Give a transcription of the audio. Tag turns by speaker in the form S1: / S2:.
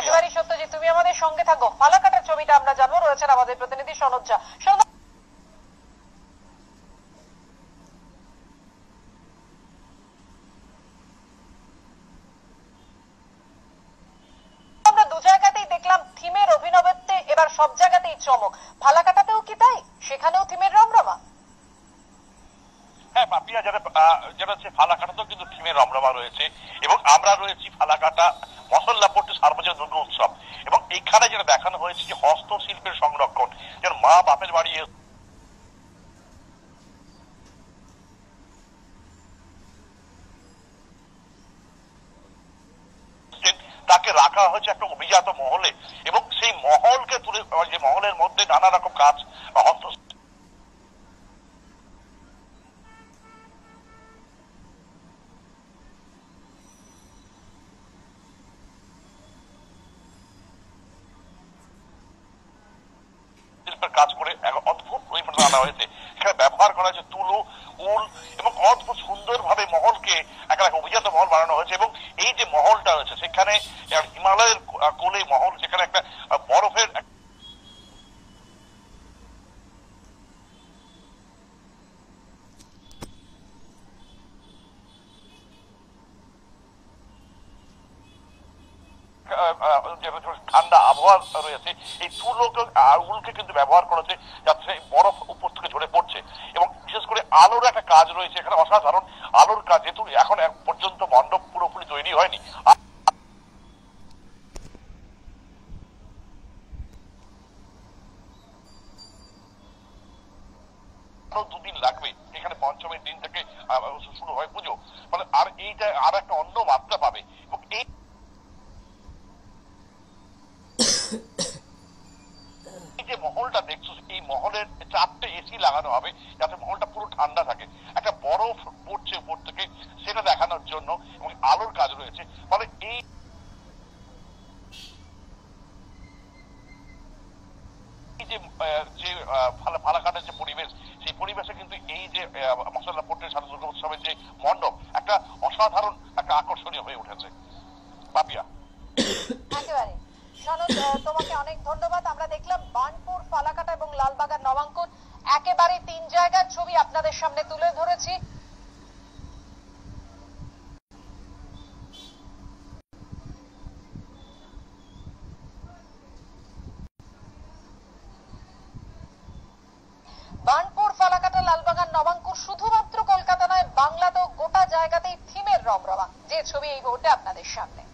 S1: একেবারেই সত্যজিৎ, তুমি আমাদের সঙ্গে থাকো। ফালাকাটার ছবিটা আমরা জানবো, রয়েছেন আমাদের প্রতিনিধি সনদ ঝা। আমরা দু জায়গাতেই দেখলাম থিমের অভিনবত্বে এবার সব জায়গাতেই চমক। ফালাকাটাতেও কি তাই? সেখানেও থিমের রমরমা?
S2: হ্যাঁ পাপিয়া, যেটা হচ্ছে ফালাকাটাতেও কিন্তু থিমের রমরমা রয়েছে এবং আমরা রয়েছি ফালাকাটা মশল্লাপট্টি সার্বজনীন দুর্গা উৎসব এবং এখানে যেটা দেখানো হয়েছে যে হস্তশিল্পের সংরক্ষণ, যেন মা বাপের বাড়ি তাকে রাখা হয়েছে একটা অভিজাত মহলে এবং সেই মহলকে তুলে, যে মহলের মধ্যে নানা রকম কাজ হস্ত কাজ করে অদ্ভুত আনা হয়েছে। এখানে ব্যবহার করা হয়েছে তুলো, উল এবং অদ্ভুত সুন্দর ভাবে মহলকে একটা অভিজাত মহল বানানো হয়েছে এবং এই যে মহলটা রয়েছে সেখানে হিমালয়ের কোলে মহল, সেখানে একটা বরফের ঠান্ডা আবহাওয়া রয়েছে। এই তুলোকে আর উলকে কিন্তু ব্যবহার করেছে যাতে বরফ উপর থেকে ঝরে পড়ছে এবং বিশেষ করে আলোর একটা কাজ রয়েছে এখানে, অসাধারণ আলোর কাজ, যেহেতু এখন পর্যন্ত মণ্ডপ পুরোপুরি তৈরি হয়নি, দুদিন লাগবে। এখানে পঞ্চমীর দিন থেকে শুরু হয় পুজো, ফলে আর এইটা আর একটা অন্য মাত্রা পাবে এবং এই যে মহলটা দেখছো, এই মহলের 4টে এসি লাগানো হবে যাতে মহলটা পুরো ঠান্ডা থাকে। একটা বরফ পড়ছে উপর থেকে সেটা দেখানোর জন্য এবং আলোর কাজ রয়েছে, ফলে এই যে ফালাকাটার যে পরিবেশ, সেই পরিবেশে কিন্তু এই যে মশল্লাপট্টির সাথে দুর্গা উৎসবের যে মণ্ডপ একটা অসাধারণ একটা আকর্ষণীয় হয়ে উঠেছে। পাপিয়া,
S1: একেবারে সনদ, তোমাকে অনেক ধন্যবাদ। আমরা দেখলাম বার্নপুর, ফালাকাটা এবং লালবাগান নবাঙ্কুর একেবারে 3 জায়গার ছবি আপনাদের সামনে তুলে ধরেছি। বার্নপুর, ফালাকাটা, লালবাগান নবাঙ্কুর শুধুমাত্র কলকাতা নয়, বাংলাতেও গোটা জায়গাতেই থিমের রমরমা, যে ছবি এই মুহূর্তে আপনাদের সামনে।